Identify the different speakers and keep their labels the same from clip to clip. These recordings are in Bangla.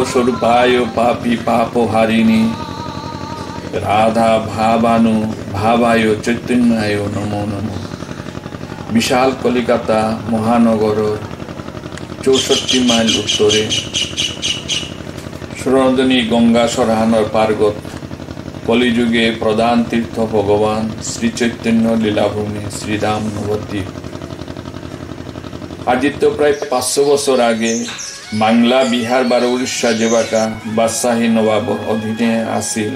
Speaker 1: स्वरूपाय पापी पापहारिणी राधा भावानु भावाय चैतन्याय नमो नमो। विशाल कलिकाता महानगर 64 माइल उत्तरे सुरंदनी गंगा सराहनर पार्गत कलिजुगे प्रधान तीर्थ भगवान श्री चैतन्य लीलाभूमि श्रीधाम नवद्वीप। आज तो प्राय 500 বছর আগে বাংলা বিহার বা উড়িষ্যা জেবাকা বাদশাহী নবাব অধীনে আসিল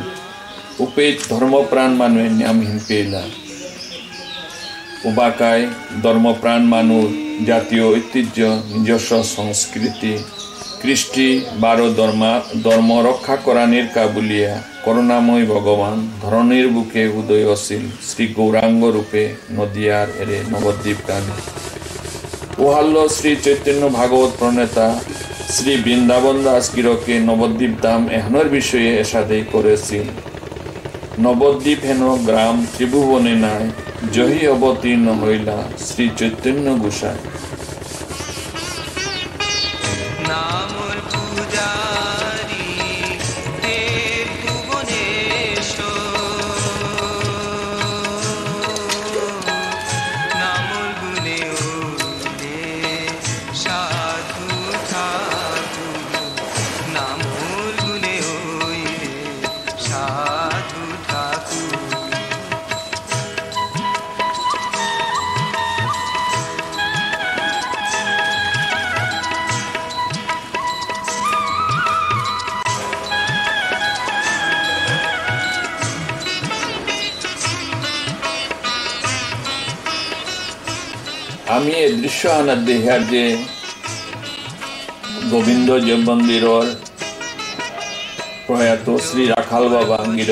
Speaker 1: উপে ধর্মপ্রাণ মানুষ নামহীন পেলা উবাকায় ধর্মপ্রাণ মানুষ জাতীয় ঐতিহ্য নিজস্ব সংস্কৃতি কৃষ্টি 12 ধর্ম রক্ষা করানির কাবুলিয়া করুণাময় ভগবান ধরণীর বুকে উদয়শীল শ্রী গৌরাঙ্গ রূপে নদিয়ার এরে নবদ্বীপ গানে ওহাল্য শ্রী চৈতন্য ভাগবত প্রণেতা শ্রী বৃন্দাবন দাস কিরকে নবদ্বীপ ধাম এহনের বিষয়ে এসাদেই করেছিল। নবদ্বীপ হেন গ্রাম ত্রিভুবনে নাই জহি অবতীর্ণ হইলা শ্রী চৈতন্য গোসাই। আমি এই দৃশ্য আনার দেখার যে গোবিন্দ যে মন্দিরের প্রয়াত শ্রী রাখাল বাবা গির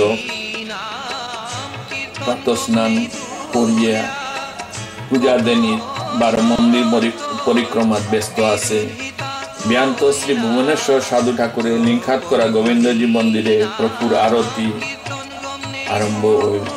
Speaker 1: প্রাতঃস্নান করিয়া পূজা দেনি 12 মন্দির পরিক্রমাত ব্যস্ত আছে। ব্যান্ত শ্রী ভুবনেশ্বর সাধু ঠাকুরের লিঙ্খাত করা গোবিন্দজি মন্দিরে প্রপুর আরতি আরম্ভ হইল।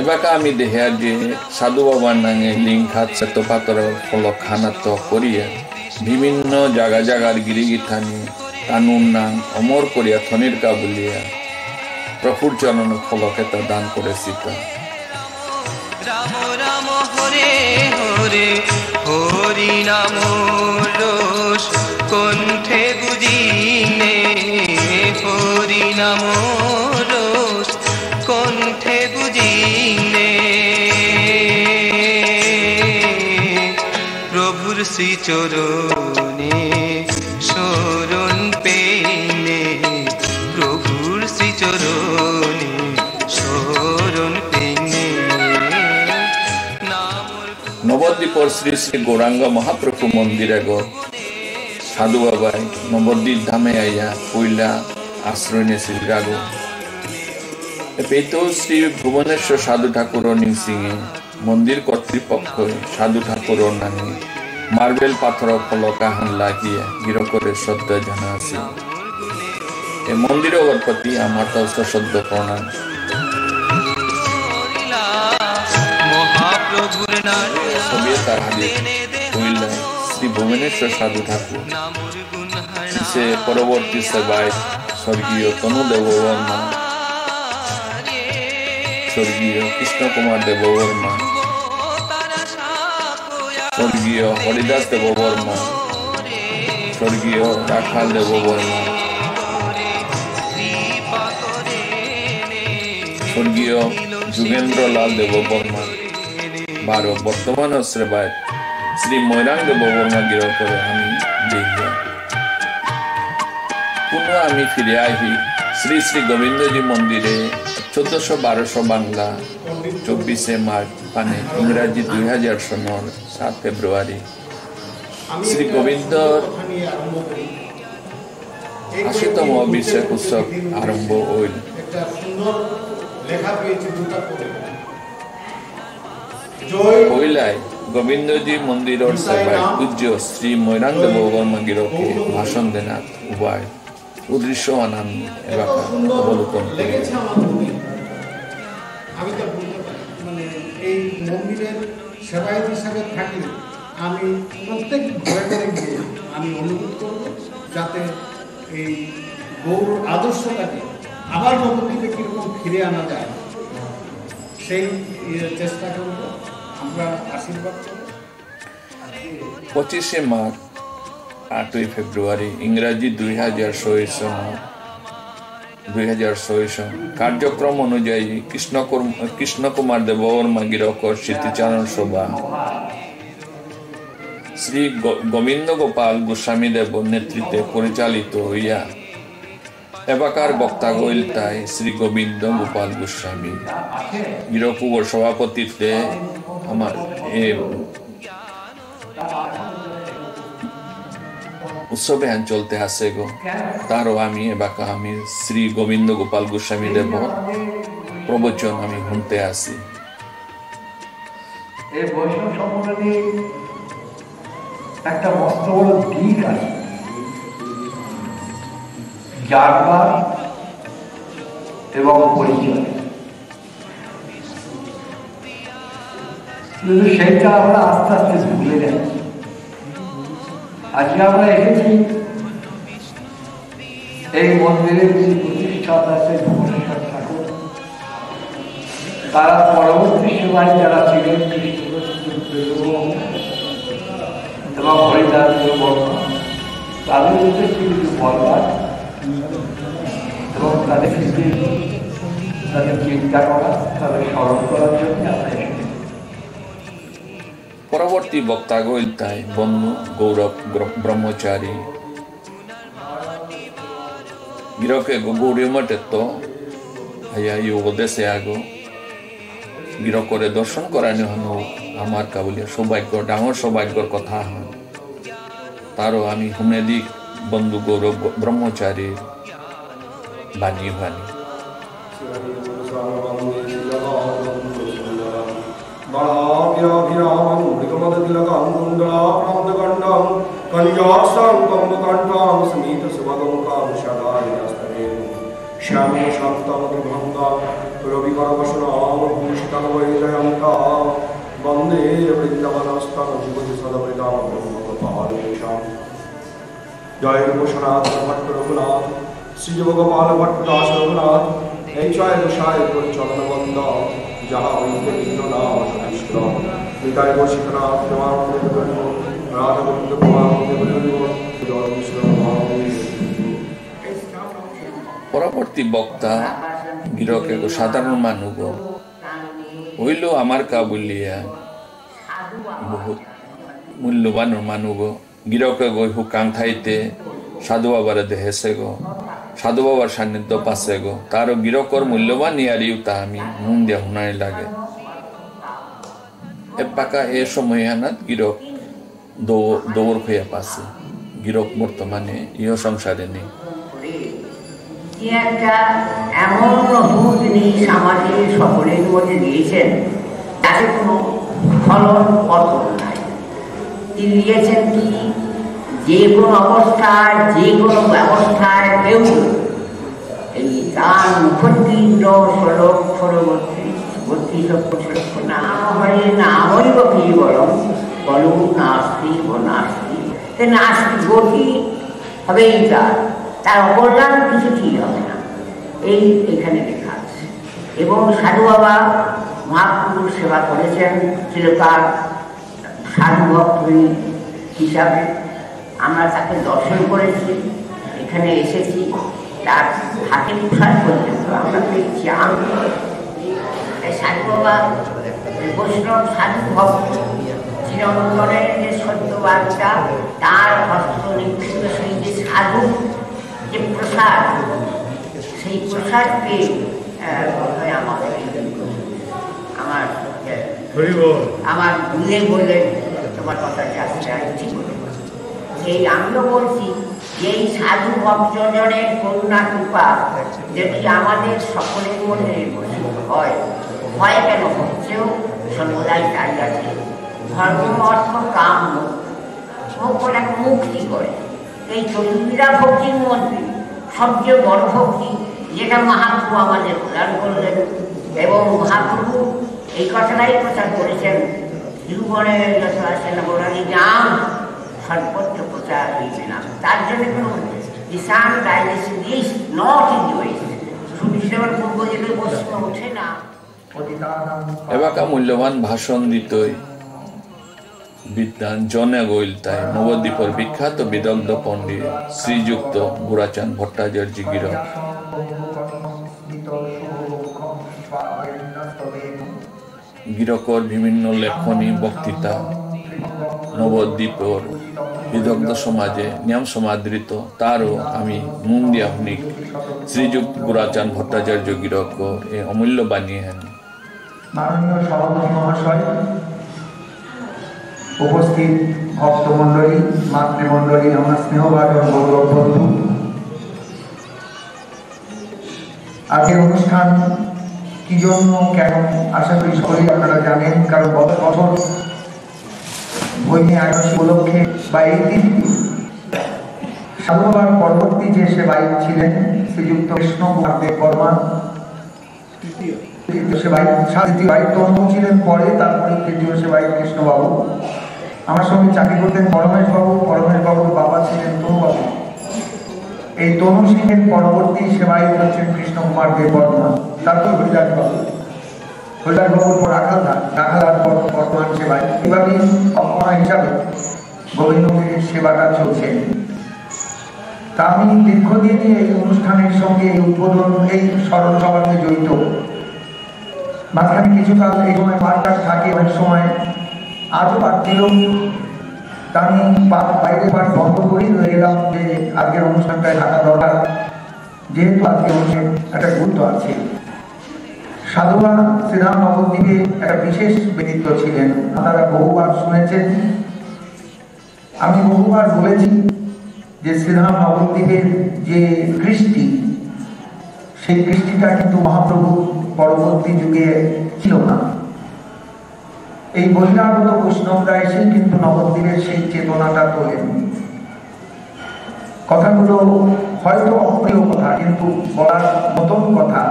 Speaker 1: এবাকা আমি দেখিয়া যে সাধু বাবার নাঙে লিঙ্ক হাত সেত পাতর ফলক খানাত করিয়া বিভিন্ন জাগার গিরিগিথানি তানুর নাম অমর করিয়া থনির কাবুলিয়া প্রভুর চরণ ফলকে তা দান করেছি তা
Speaker 2: রাম রাম হরে হরে হরি নাম রোষ কণ্ঠে বুঝিনে হরি নাম রোষ কণ্ঠে বুঝিনে প্রভুর শ্রী চরণে শরণ পেনে প্রভুর শ্রী চরণে শরণ পেনে
Speaker 1: নবদ্বীপর শ্রী শ্রী গৌরাঙ্গ মহাপ্রভু মন্দিরে গো সাধু বাবাই নবদ্বীপ ধামে আইয়া পইলা আশ্রয় নিয়েছিল গাগো পেতো শ্রী ভুবনেশ্বর সাধু ঠাকুর নিংসিংয়ে মন্দির কর্তৃপক্ষ সাধু ঠাকুর নামে মার্বেল পাথর ফলকা হান লাগিয়ে গির করে শ্রদ্ধা জানা আছে এই মন্দিরের প্রতি আমার তো সশ্রদ্ধ প্রণাম সবিয়তার হাদিস কইলায় শ্রী ভুবনেশ্বর সাধু ঠাকুর সে পরবর্তী সেবায় স্বর্গীয় তনুদেব বর্মা স্বর্গীয় কৃষ্ণ কুমার দেব বর্মা স্বর্গীয় হরিদাস দেব বর্মা স্বর্গীয় রাখাল দেব বর্মা স্বর্গীয় যুগেন্দ্রলাল দেব বর্মা বারো বর্তমান সেবায় শ্রী মৈরাং দেব বর্মা গিরো করে আমি দেখিয়া পুনঃ আমি ফিরে আহি শ্রী শ্রী গোবিন্দজি মন্দিরে 1400-1200 বাংলা 24 মার্চ মানে ইংরাজি 2000 সনের 7 ফেব্রুয়ারি শ্রী গোবিন্দর 80তম অভিষেক উৎসব আরম্ভ হইল পহিলায় গোবিন্দজি মন্দিরের সেবায় পূজ্য শ্রী মৈরাং দেব বর্মা গিরকে ভাষণ দেনা উভয় উদৃশ্য আনন্দ এলাকা অবলোকন করে
Speaker 3: আমি তো মানে এই মন্দিরের সেবায়ত হিসাবে থাকি আমি প্রত্যেক ঘরে ঘরে গিয়ে আমি অনুরোধ করব যাতে এই গৌর আদর্শটাকে আবার নবদ্বীপে কীরকম ফিরে আনা যায় সেই চেষ্টা করব আমরা আশীর্বাদ করব
Speaker 1: 25 মার্চ 8 ফেব্রুয়ারি ইংরাজি 2016 সন কার্যক্রম অনুযায়ী কৃষ্ণ কুমার দেব বর্মা গিরকর স্মৃতিচারণ সভা শ্রী গোবিন্দ গোপাল গোস্বামী দেব নেতৃত্বে পরিচালিত হইয়া এবাকার বক্তা গইল তাই শ্রী গোবিন্দ গোপাল গোস্বামী গিরকুবর সভাপতিত্বে আমার উৎসবে আন চলতে আসে গো তারও আমি এবাকা আমি শ্রী গোবিন্দ গোপাল গোস্বামী দেব প্রবচন আমি শুনতে আসি
Speaker 4: এই বৈষ্ণব সম্মেলনে একটা মস্ত বড় দিক আছে জানবার এবং পরিচয় কিন্তু সেইটা আমরা আস্তে আস্তে ভুলে যাচ্ছি আজকে আমরা এসেছি এই মন্দিরের যে প্রতিষ্ঠাতা আছে ভুবনেশ্বর ঠাকুর তারা পরবর্তী সময় যারা ছিলেন এবং হরিদাস বর্মা তাদের মধ্যে কিছু বলবার এবং তাদেরকে তাদের চিন্তা করা তাদের স্মরণ করার জন্য আমরা এসেছি
Speaker 1: পরবর্তী বক্তা গইল তাই বন্ধু গৌরব ব্রহ্মচারী গিরকে গৌরী মঠে তো আইয়া উপদেশে আগো গির করে দর্শন করানো হন আমার কাবুলিয়া সৌভাগ্য ডাঙর সৌভাগ্যর কথা হন তারও আমি শুনে দিক বন্ধু গৌরব ব্রহ্মচারীর বাণী বাণী
Speaker 5: শ্যাম শান্তম ভঙ্গ রবিবার বসনাম ভূষিতান বৈজয়ন্তা বন্দে বৃন্দাবনস্থান জীবতি সদবৃতাম ব্রহ্মপাদেশাম। জয় রূপসনাথ ভট্ট রঘুনাথ শ্রীযুগপাল ভট্ট দাস রঘুনাথ এই জয় গোসাই পরিচলনবন্দ যাহা হইতে বিঘ্ন নাম সদৃষ্ট নিতাই বর্ষিতনাথ প্রেমানন্দ রাধাগোবিন্দ কুমার জয় কৃষ্ণ
Speaker 1: পরবর্তী বক্তা গিরকে সাধারণ মানুষ হইল আমার কাবুলিয়া বহুত মূল্যবান মানুষ গিরকে গই হুকাং ঠাইতে সাধু বাবার দেহেছে গো সাধু বাবার সান্নিধ্য পাশে গো তার গিরকর মূল্যবান ইয়ারিও তা আমি মন দিয়া শুনাই লাগে এপাকা এ সময় আনাত গিরক দৌড় হইয়া পাশে গিরক বর্তমানে ইহ সংসারে নেই।
Speaker 6: একটা এমন নতুন জিনিস আমাদের সকলের মধ্যে দিয়েছেন তাতে কোনো ফলন পতন নাই। তিনি দিয়েছেন কি যে কোনো অবস্থায় যে কোনো ব্যবস্থায় কেউ এই তার মুখোত্তীর্ণ শ্লোক 32 নাম হরে নামৈব কেবলম বলো নাস্তি ও নাস্তি নাস্তি গতি হবেই তার অপরদান কিছু ঠিক হবে না, এইখানে লেখা আছে। এবং সাধু বাবা মহাপ্রভুর সেবা করেছেন চিরকাল সাধু ভক্ত হিসাবে আমরা তাকে দর্শন করেছি, এখানে এসেছি, তার হাতে প্রসাদ পর্যন্ত আমরা পেয়েছি। সাধু বাবা বৈষ্ণব সাধু ভক্ত চিরন্তনের যে সত্যবাদটা তার হস্ত নিক্ষিপ্ত সেই যে সাধু যে প্রসাদ সেই প্রসাদকে আমার গুলে বলে তোমার কথা যাচ্ছে এই আমিও বলছি যে এই সাধু ভক্তজনের করুণা কৃপা যদি আমাদের সকলের মধ্যে হয় ভয় কেন হচ্ছেও সর্বদাই তাই আছে। ধর্ম অর্থ কাম মুক্তি করে এই চতুর্বিধা ভক্তির মধ্যে সবচেয়ে বড় ভক্তি যেটা মহাপ্রভু আমাদের প্রদান করলেন এবং মহাপ্রভু এই কথাটাই প্রচার করেছেন জীবনের যত আসেন বলারি নাম সর্বত্র প্রচার হয়েছে না। তার জন্য কোনো কিষান digestion is not in the west সুবিধের পূর্ব দিকে প্রশ্ন ওঠে না।
Speaker 1: এবাকা মূল্যবান ভাষণ দিতই বিদ্যান জনে গইল তাই নবদ্বীপের বিখ্যাত বিদগ্ধ পণ্ডিত শ্রীযুক্ত বুড়াচাঁদ ভট্টাচার্য গিরক গিরকর বিভিন্ন লেখনী বক্তৃতা নবদ্বীপের বিদগ্ধ সমাজে নিয়ম সমাদৃত তারও আমি মন দিয়া শুনি শ্রীযুক্ত বুড়াচাঁদ ভট্টাচার্য গিরক এ অমূল্য বাণী হেন।
Speaker 7: মাননীয় সভাপতি মহাশয়, উপস্থিত ভক্তমণ্ডলী, মাতৃমণ্ডলী, আমার স্নেহভাজন গৌরব বন্ধু, আজকের অনুষ্ঠান কি জন্য কেন আশা করি সকলেই আপনারা জানেন, কারণ গত বছর বৈনী আকাশ উপলক্ষে বা এই দিন সাধুবাবার পরবর্তী যে সেবায়িত ছিলেন শ্রীযুক্ত কৃষ্ণ বর্মা ছিলেন, পরে তারপরে তৃতীয় সেবায়িত কৃষ্ণবাবু আমার সঙ্গে চাকরি করতেন পরমেশ বাবুর বাবা ছিলেন তনুবাবু। এই তনু সিংহের পরবর্তী সেবায়িত হচ্ছেন কৃষ্ণ কুমার দেব বর্মা, তারপর হরিদাস বাবুর পর রাখালদার পর বর্তমান সেবায়। এইভাবেই অপনা হিসাবে গোবিন্দগিরির সেবাটা চলছে। তা আমি দীর্ঘদিন এই অনুষ্ঠানের সঙ্গে এই উদ্বোধন এই স্মরণ সভাতে জড়িত। মাঝখানে কিছুকাল এই সময় পাঠটাক থাকে, অনেক সময় আজও পাঠ দিল, তা আমি বাইরে পাঠ বন্ধ করেই রয়ে গেলাম যে আজকের অনুষ্ঠানটায় থাকা দরকার, যেহেতু আজকের অনুষ্ঠানে একটা গুরুত্ব আছে। সাধুরা শ্রীরাম নবদ্বীপে একটা বিশেষ ব্যক্তিত্ব ছিলেন, আপনারা বহুবার শুনেছেন। আমি বহুবার বলেছি যে শ্রীরাম নবদ্বীপের যে কৃষ্টি, সেই কৃষ্টিটা কিন্তু মহাপ্রভু পরবর্তী যুগে ছিল না। এই বহিরাগত বৈষ্ণবরা এসেই কিন্তু নবদ্বীপের সেই চেতনাটা তোলেন। কথাগুলো হয়তো অপ্রিয় কথা, কিন্তু বলার মতন কথা।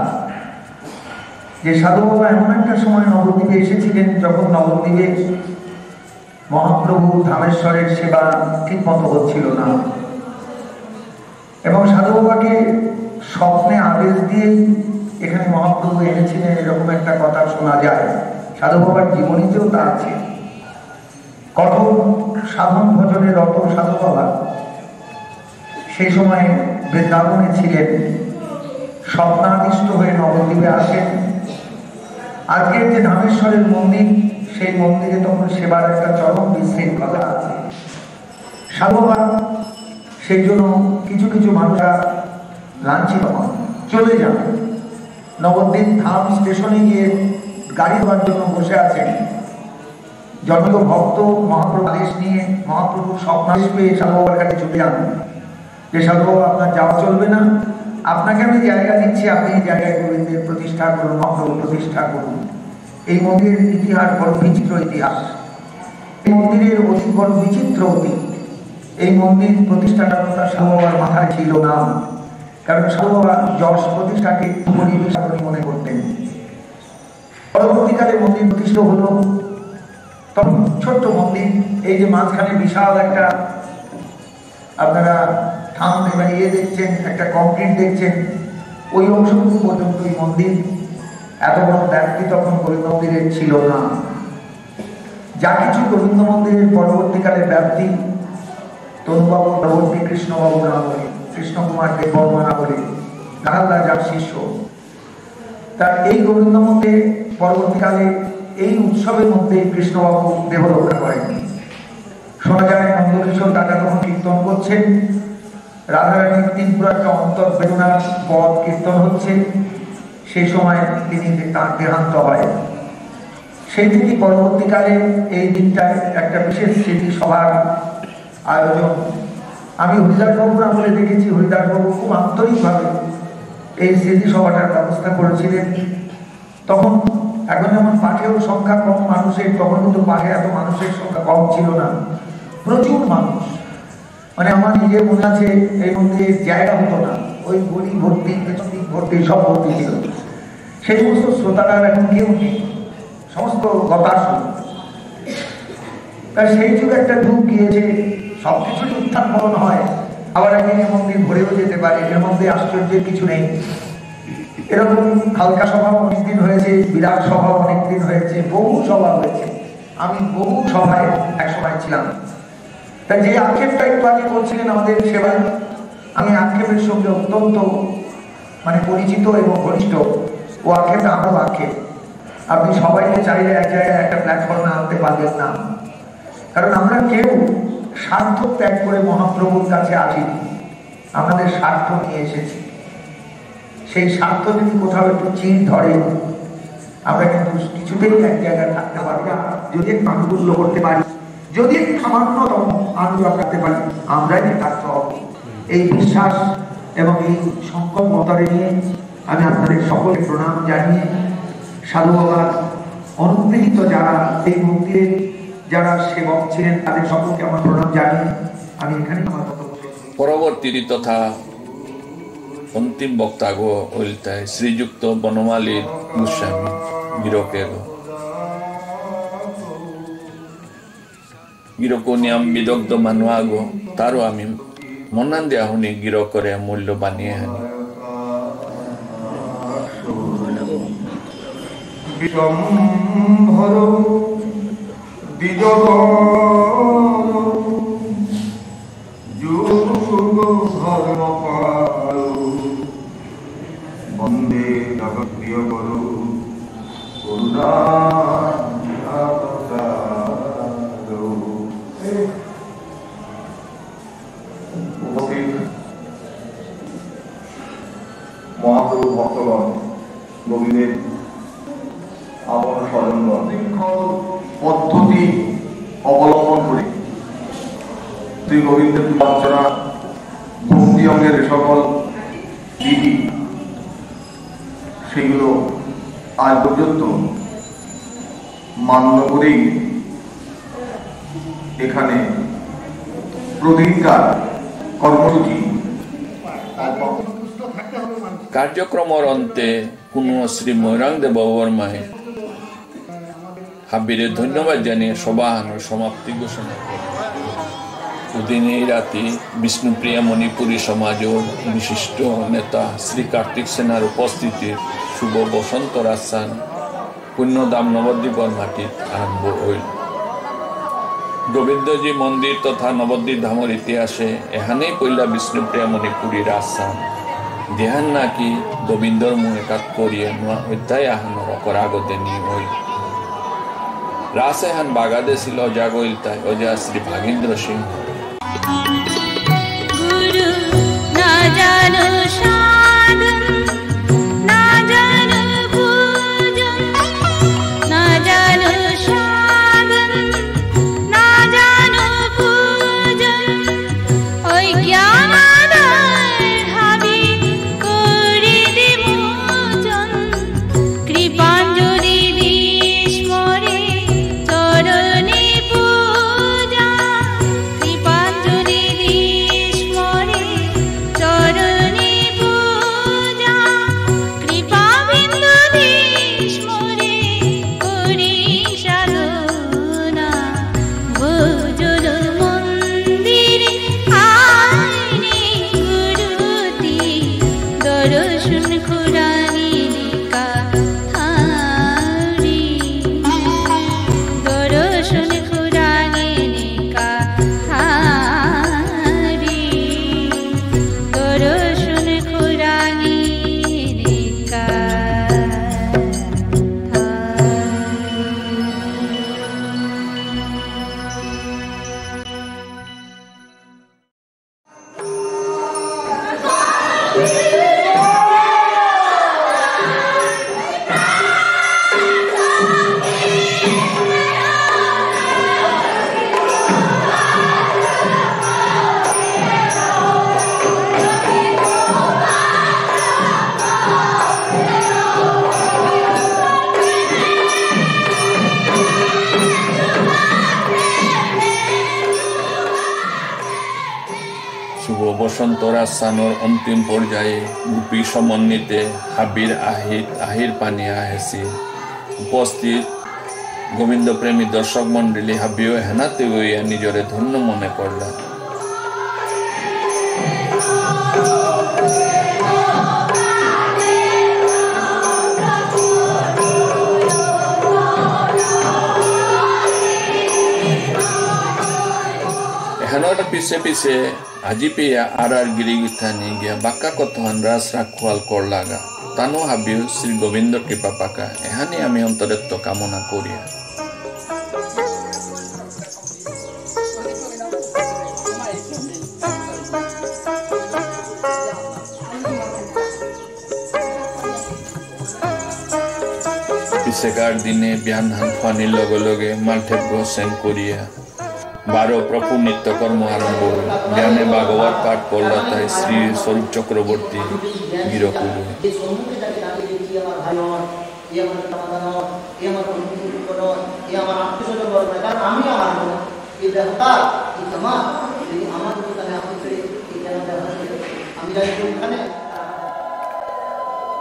Speaker 7: যে সাধু বাবা এমন একটা সময় নবদ্বীপে এসেছিলেন যখন নবদ্বীপে মহাপ্রভু ধামেশ্বরের সেবা ঠিক মতো হচ্ছিল না, এবং সাধু বাবাকে স্বপ্নে আদেশ দিয়ে এখানে মহাপ্রভু এনেছিলেন, এরকম একটা কথা শোনা যায়। সাধু বাবার জীবনীতেও তা আছে। কঠোর সাধন ভজনে রত সাধু বাবা সেই সময় বৃন্দাবনে ছিলেন, স্বপ্নাদিষ্ট হয়ে নবদ্বীপে আসেন। আজকের যে ধামেশ্বরের মন্দির, সেই মন্দিরে তখন সেবার একটা চরম বিশৃঙ্খলা আছে। সাধু বাবা সেই জন্য কিছু কিছু মানুষরা লাঞ্ছিত হন, চলে যান। নবদ্বীপ ধাম স্টেশনে গিয়ে গাড়ি দেওয়ার জন্য বসে আছেন। জনৈক ভক্ত মহাপ্রভু আদেশ নিয়ে মহাপ্রভুর স্বপ্নাদেশ পেয়ে সাধু বাবার কাছে চলে যান যে সাধু বাবা আপনার যাওয়া চলবে না, আপনাকে আমি জায়গা দিচ্ছি, আপনি এই জায়গায় গোবিন্দের প্রতিষ্ঠা করুন, মহাপ্রভু প্রতিষ্ঠা করুন। এই মন্দিরের ইতিহাস বড় বিচিত্র ইতিহাস, এই মন্দিরের অতি বড় বিচিত্র অতীত। এই মন্দির প্রতিষ্ঠাটা কথা সাধু বাবার মাথায় ছিল না, কারণ সাধু বাবা যশ প্রতিষ্ঠাকে পরিবেশ মনে করতেন। পরবর্তীকালে মন্দির প্রতিষ্ঠা হলো, তখন ছোট্ট মন্দির, এই যে মাঝখানে বিশাল একটা আপনারা থাম ইয়ে দেখছেন, একটা কংক্রিট দেখছেন, ওই অংশটুকু পর্যন্ত এই মন্দির। এত বড় ব্যাপ্তি তখন গোবিন্দ মন্দিরের ছিল না। যা কিছু গোবিন্দ মন্দিরের পরবর্তীকালে ব্যাপ্তি তনুবাবু পরবর্তী কৃষ্ণবাবু না বলে, কৃষ্ণ কুমার দেব বর্মা না বলে, নারায়ণ যার শিষ্য, তার এই গোবিন্দ মন্দির পরবর্তীকালে এই উৎসবের মধ্যে কৃষ্ণবাবু দেহ রক্ষা করেন। শোনা যায় নন্দকিশোর দাদা তখন কীর্তন করছেন, রাধারানীর তিনপুর একটা অন্তর বেদনার পদ কীর্তন হচ্ছে, সেই সময় তিনি তার দেহান্ত হয়। সেই থেকে পরবর্তীকালে এই দিনটায় একটা বিশেষ স্মৃতি সভার আয়োজন আমি হরিদাসবাবুর আমলে দেখেছি। হরিদাসবাবু খুব আন্তরিকভাবে এই স্মৃতি সভাটার ব্যবস্থা করেছিলেন। তখন এখন যেমন পাঠেও সংখ্যা কম মানুষের, তখন কিন্তু পাঠে এত মানুষের সংখ্যা কম ছিল না, প্রচুর মানুষ। মানে আমার নিজের মনে আছে এই মন্দিরে জায়গা হতো না, ওই গড়ি ভর্তি ভর্তি সব ভর্তি ছিল। সেই সমস্ত শ্রোতারা এখন কেউ নেই, সমস্ত গতাশু। তাই সেই যুগে একটা যুগ গিয়েছে, সবকিছুই উত্থান পতন হয়, আবার একদিকে মন্দির ভরেও যেতে পারে, এর মধ্যে আশ্চর্যের কিছু নেই। এরকম হালকা সভা অনেকদিন হয়েছে, বিরাট সভা অনেকদিন হয়েছে, বহু সভা হয়েছে। আমি বহু সভায় একসময় ছিলাম। তাই যে আক্ষেপটা একটু আগে করছিলেন আমাদের সেবায়, আমি আক্ষেপের সঙ্গে অত্যন্ত পরিচিত এবং ঘনিষ্ঠ। ও আক্ষেপটা আমারও আক্ষেপ। আপনি সবাইকে চাইলে এক জায়গায় একটা প্ল্যাটফর্মে আনতে পারবেন না, কারণ আমরা কেউ স্বার্থ ত্যাগ করে মহাপ্রভুর কাছে আসিনি, আমাদের স্বার্থ নিয়ে এসেছি। সেই স্বার্থ যদি কোথাও একটু চির ধরে, আমরা কিন্তু কিছুতেই এক জায়গায় থাকতে পারবো না। যদি একটু আনুকূল্য করতে পারি, যদি একটু সামান্যতম আনুগত্য রাখতে পারি, আমরাই থাকতে হবে। এই বিশ্বাস এবং এই সংকল্প মতরে নিয়ে আমি আপনাদের সকলকে প্রণাম জানিয়ে সাধু বাবার অনুগৃহীত যারা এই মন্দিরে যারা সেবক ছিলেন তাদের সকলকে আমার প্রণাম জানিয়ে আমি এখানে আমার কথা বলছি।
Speaker 1: পরবর্তী তথা অন্তিম বক্তাগ হইলতায় শ্রীযুক্ত বনমালী গোস্বামী গিরকের গিরক নিয়ম বিদগ্ধ মানুষ আগো তারও আমি মনান দেয়া শুনি গিরকরে মূল্য বানিয়ে হানি
Speaker 5: বিশ্বম্ভর দ্বিজগ যুগ ধর্মপাল বন্দে জগৎপ্রিয় গুরু করুণা মহাপ্রভু ভক্তগণ, গোবিন্দের আপন স্বজনগণ পদ্ধতি অবলম্বন করে শ্রী গোবিন্দের অর্চনা ভক্তি অঙ্গের সকল বিধি সেগুলো আজ পর্যন্ত মান্য করেই এখানে প্রতিজ্ঞার কর্মসূচি
Speaker 3: থাকতে হবে মানুষ।
Speaker 1: কার্যক্রমৰ অন্তে কোনো শ্রী মৈৰাং দেৱ বৰ্মাই হাবিরে ধন্যবাদ জানিয়ে সভাহানোর সমাপ্তি ঘোষণা করে। ওদিন এই রাতে বিষ্ণুপ্রিয়া মণিপুরী সমাজের বিশিষ্ট নেতা শ্রী কার্তিক সেনার উপস্থিতির শুভ বসন্ত রাজসান পুণ্যধাম নবদ্বীপর মাটিত আরম্ভ হইল। গোবিন্দজি মন্দির তথা নবদ্বীপ ধামর ইতিহাসে এখানেই পইলা বিষ্ণুপ্রিয়া মণিপুরী রাজসান যেহান নাকি গোবিন্দর মুখে কাত করিয়ে নোয়া অধ্যায় আহানোর অকর আগতে নিয়ে হইল। রাসেহান বাগাদে ছিল জাগইল তাই অজা শ্রী ভাগীন্দ্র সিংহ।
Speaker 8: গুরু না জানো সাধন না জানো পূজন না জানো সাধন না জানো পূজন ওই জ্ঞানাদার হাবি করে দে মোচন কৃপাঞ্জলি বিস্মরে চরণে পূজা কৃপাঞ্জলি বিস্মরে চরণে পূজা কৃপাবিন্দু বিস্মরে করি সাধনা ভোজন মন্দিরে আইনি গুরুতি দর্শন খুরানি নিকা হারি দর্শন খুরানি নিকা হারি দর্শন খুরানি নিকা
Speaker 1: শুভ বসন্ত রাজসানোর অন্তিম পর্যায়ে গোপী সমন্বিতে হাবির আহির পানি আহেছি। উপস্থিত গোবিন্দ প্রেমী দর্শক মন্ডলী হাবিও হেনাতে গইয়া নিজরে ধন্য মনে করলা। এখানোটা পিছে পিছে আজি পেয়া আর গিরিগিথানি গিয়া বাক্কা কথন রাস রাখুয়াল কর লাগা তানো হাবিও শ্রী গোবিন্দ কৃপা পাকা এহানি আমি অন্তরেত্ব কামনা করিয়া। পিছেকার দিনে বিহান ধান ফানির লগে লগে মাল্ঠে গোসেন করিয়া 12 প্রভু নিত্য কর্ম আরম্ভ হল। জ্ঞানে ভাগবত পাঠ করল তাই শ্রী স্বরূপ চক্রবর্তী গিরকুল।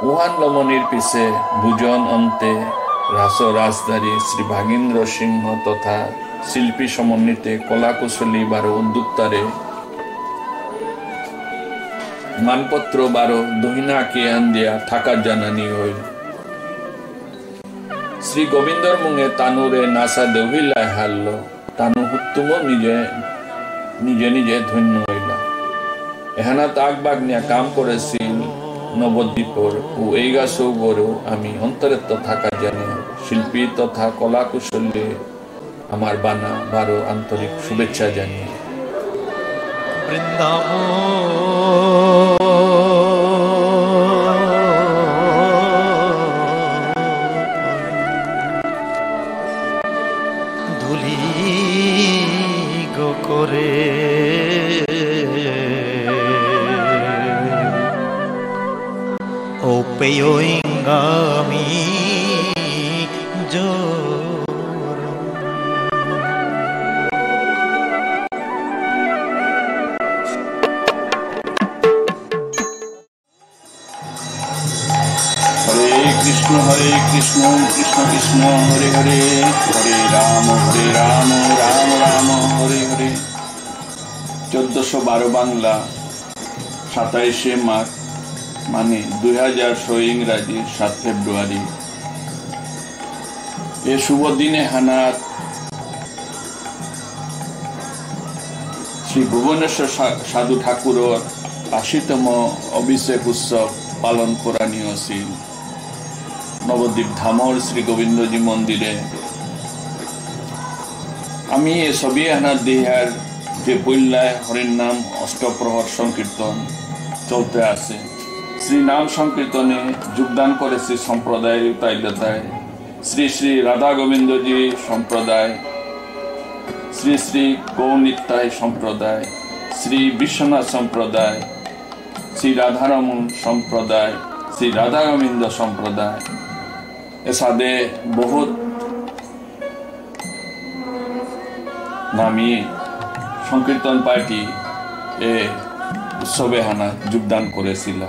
Speaker 1: উহান লমনির পিছে ভুজন অন্তে রাস রাজধারী শ্রী ভাগীন্দ্র সিংহ তথা শিল্পী সমন্বিতে কলাকুশলী 12 উদ্যোক্তারে মানপত্র 12 দহিনা আকিয়ান দিয়া থাকার জানানি হইল। শ্রী গোবিন্দর মুঙে তানুরে নাসা দেহিলায় হারল। তানু হুত্তুম নিজে নিজে ধন্য হইলা। এহানা তাক বাগ নিয়া কাম করেছিল নবদ্বীপর ও এই গাছও আমি অন্তরেত্ব থাকার জানি শিল্পী তথা কলাকুশলী আমার বানা 12 আন্তরিক শুভেচ্ছা জানিয়ে
Speaker 2: ধুলি গো করে ও পেয়ঙ্গামি জো
Speaker 1: কৃষ্ণ কৃষ্ণ কৃষ্ণ হরে হরে, হরে রাম রাম রাম হরে হরে। 1412 বাংলা 27শে মাঘ মানে 2006 ইংরাজি 7 ফেব্রুয়ারি। এ শুভ দিনে হানাত শ্রী ভুবনেশ্বর সাধু ঠাকুরের 80তম অভিষেক উৎসব পালন করানি আছিল নবদ্বীপ ধামর শ্রী গোবিন্দজি মন্দিরে। আমি এ ছবি হানাত দেহার যে বইল্লায় হরির নাম অষ্টপ্রহর সংকীর্তন চলতে আছে। শ্রী নাম সংকীর্তনে যোগদান করেছে সম্প্রদায়ের তাইলতায় শ্রী শ্রী রাধা গোবিন্দজি সম্প্রদায়, শ্রী শ্রী গৌনিত্যায় সম্প্রদায়, শ্রী বিশ্বনাথ সম্প্রদায়, শ্রী রাধারমন সম্প্রদায়, শ্রী রাধা গোবিন্দ সম্প্রদায়। এ সাথে বহুত নামী সংকীর্তন পার্টি এ উৎসবে হানা যোগদান করেছিল।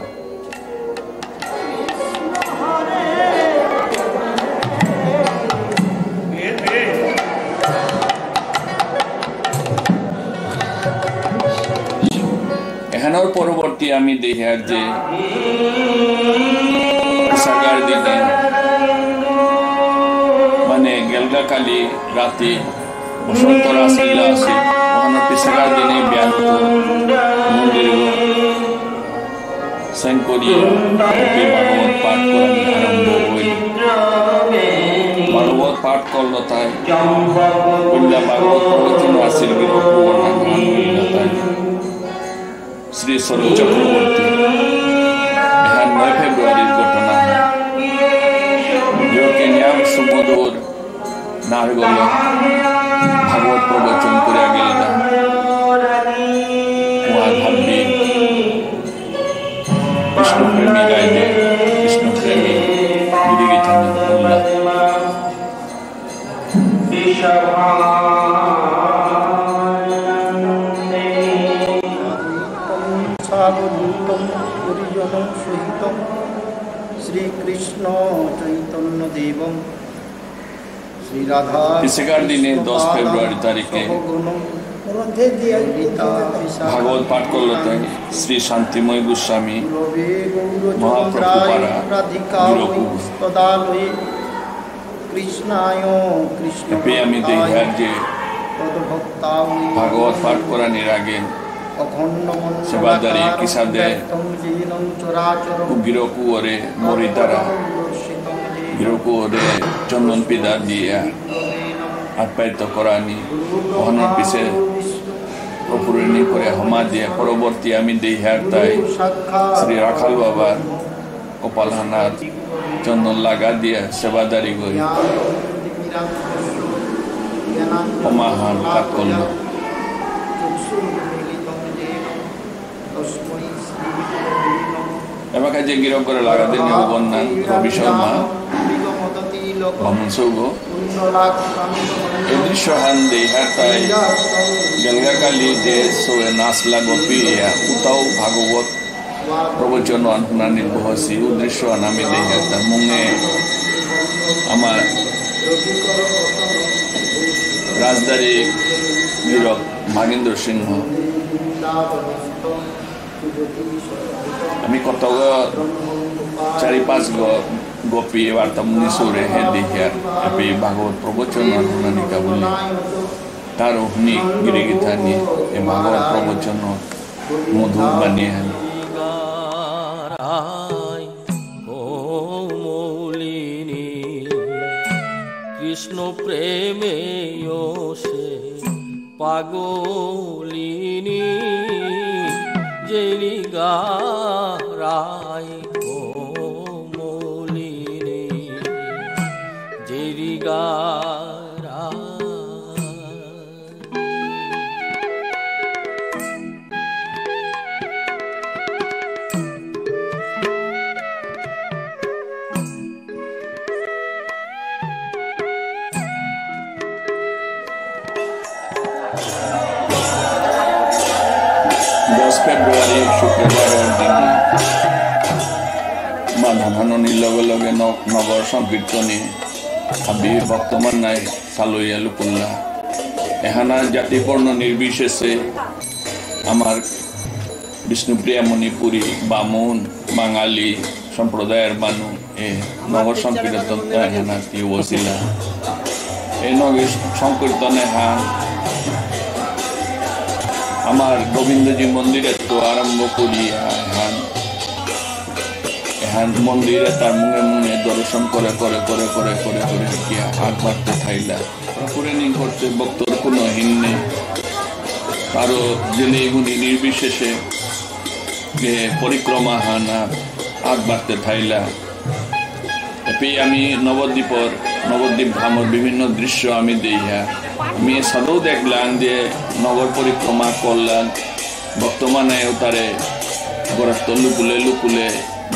Speaker 1: এখানের পরবর্তী আমি দেখি আর যে সাগার দিনে মানে গেলগাকালি রাতে বসন্ত রাসলীলা আছে, ওখানে পিসাগার দিনে ব্যাংক মন্দির সেন করি ভাগবত পাঠ করানি আরম্ভ হইল। ভাগবত পাঠ করল তাই ভাগবত প্রবচন আসিল তাই শ্রী স্বরূপ চক্রবর্তী। 9 ফেব্রুয়ারির ঘটনা। নিয়াম সুমধুর নারগল ভাগবত প্রবচন করে গেল ভাববি কৃষ্ণপ্রেমী গাইলে কৃষ্ণপ্রেমী গিরিগীতা
Speaker 9: শ্রীকৃষ্ণ চৈতন্য দেবম শ্রী রাধা।
Speaker 1: পিসেকার দিনে 10 ফেব্রুয়ারি তারিখে ভাগবত পাঠ করল তাই শ্রী শান্তিময় গোস্বামী মহাপ্রভুপারা আমি দেখি আর যে ভাগবত পাঠ করানির আগে সেবাদারি কিসাদে গিরকুরে মরিদারা গিরকুরে চন্দন পিদা দিয়ে আপ্যায়িত করানি ওখানের পিছে অপূরণী করে হমা দিয়ে পরবর্তী আমি দেহার তাই শ্রী রাখাল বাবার কপাল হানার চন্দন লাগা দিয়ে সেবাদারি গই হমাহান পাঠ করল। এবার যে গিরক করে লাগা দিন বন্যান রবি শর্মা বামন সৌগ এই দৃশ্য হান দেহার তাই গেলগাকালি যে সোয়ে নাচলা গপি উতাও ভাগবত প্রবচন আনহুনা নির্বহসি উদৃশ্য নামে দেহার তার মুঙে আমার রাজদারি গিরক ভাগেন্দ্র সিংহ আমি কত 4-5 গোপী বার্তা মুনি সুরে হে দেহিয়ার আপনি ভাগবত প্রবচন আনুনানিকা বলি তার অগ্নি গিরিগীতা নিয়ে এ ভাগবত প্রবচন মধুর বানিয়ে
Speaker 10: কৃষ্ণ প্রেমে সে পাগলিনী জেরি গারাই কোমলিনী জেরি গারা। ফেব্রুয়ারি শুক্রবার দিন
Speaker 1: ধানানির লগে লগে নগর সংকীর্তনী আমি বর্তমান নাই সালইয়া লুকুল্লা এহানা জাতিবর্ণ নির্বিশেষে আমার বিষ্ণুপ্রিয়া মণিপুরী বামুন বাঙালি সম্প্রদায়ের মানুষ এ নগর সংকীর্তন এহানা কি বসিলা এই নগর সংকীর্তনে হান আমার গোবিন্দজি মন্দিরে তো আরম্ভ করিয়া এহান মন্দিরে তার মুখে মুখে দর্শন করে করে করে করে করে করে গিয়া আগ বাড়তে থাইলা পুরেনি করতে বক্তর কোনো হীন নেই কারো জেনে গুণী নির্বিশেষে পরিক্রমা হানা আগ বাড়তে থাইলা এপি আমি নবদ্বীপ ধামর বিভিন্ন দৃশ্য আমি দেইয়া আমি সদৌ দেখলাম যে নগর পরিক্রমা করলাম বর্তমানে তারে গড়াত লুকুলে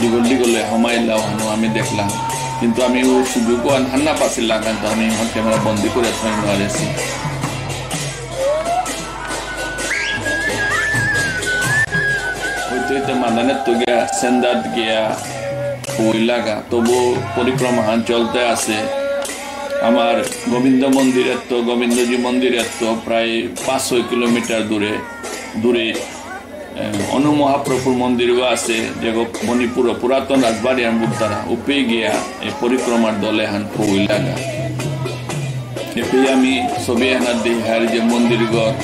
Speaker 1: দিগলে হমাইলাও হানো আমি দেখলাম কিন্তু আমি ও সুযোগও হান্না পাচ্ছিলাম কিন্তু আমি আমার ক্যামেরা বন্দি করে থাই নোৱাৰিছি হইতে মাদানের তো গিয়া সেন্দাত গিয়া ওই লাগা তবু পরিক্রমা চলতে আছে আমার গোবিন্দজি মন্দিরের তো প্রায় 500 কিলোমিটার দূরে অনু মহাপ্রভুর মন্দিরও আছে যে মণিপুর পুরাতন রাজবাড়ি বুদ্ধারা উপে গিয়া এই পরিক্রমার দলে হান ফুই লাগা এপে আমি ছবি হানা দেহার যে মন্দির গড়